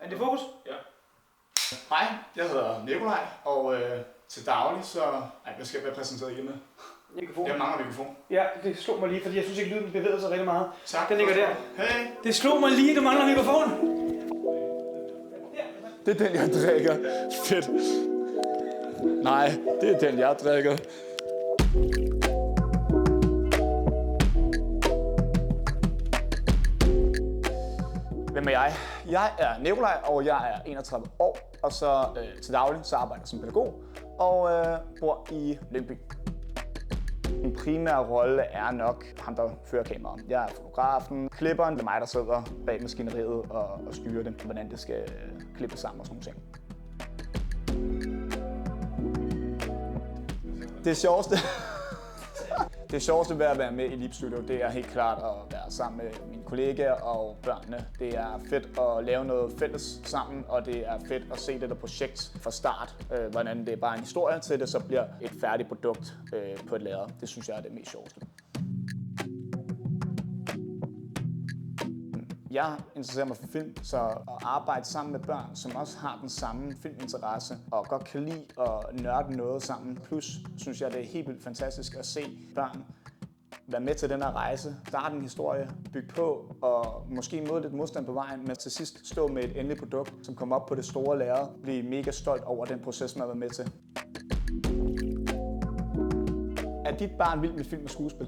Er det fokus? Ja. Hej, jeg hedder Nikolaj, og til daglig så... hvad skal jeg være præsenteret igen med? Mikrofon. Jeg mangler mikrofon. Ja, det slog mig lige, fordi jeg synes ikke, lyden bevæger sig rigtig meget. Tak. Den ligger der. Hey! Det slog mig lige, du mangler mikrofon. Det er den, jeg drikker. Fedt. Nej, det er den, jeg drikker. Hvem er jeg? Jeg er Nikolaj, og jeg er 31 år, og så til daglig så arbejder jeg som pædagog og bor i Lyngby. Min primære rolle er nok ham, der fører kameraet. Jeg er fotografen, klipperen, det er mig, der sidder bag maskineriet og styrer det, hvordan det skal klippes sammen og sådan nogle ting. Det sjoveste ved at være med i Lip Studio, det er helt klart at være sammen med mine kollegaer og børnene. Det er fedt at lave noget fælles sammen, og det er fedt at se det der projekt fra start. Hvordan det er bare en historie til det, så bliver et færdigt produkt på et lærred. Det synes jeg er det mest sjoveste. Jeg interesserer mig for film, så at arbejde sammen med børn, som også har den samme filminteresse og godt kan lide at nørde noget sammen. Plus synes jeg, det er helt vildt fantastisk at se børn være med til den her rejse, starte en historie, bygge på og måske møde lidt modstand på vejen, men til sidst stå med et endeligt produkt, som kommer op på det store lærred, blive mega stolt over den proces, man har været med til. Er dit barn vild med film og skuespil?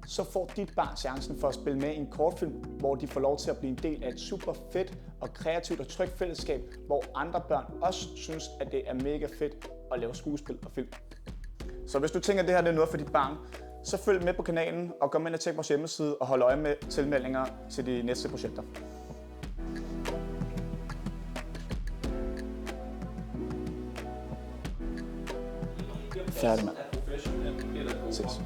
Så får dit barn chancen for at spille med i en kortfilm, hvor de får lov til at blive en del af et super fedt og kreativt og trygt fællesskab, hvor andre børn også synes, at det er mega fedt at lave skuespil og film. Så hvis du tænker, at det her er noget for dit barn, så følg med på kanalen og gå ind og tjek vores hjemmeside og hold øje med tilmeldinger til de næste projekter. Færdig, mand. Ses.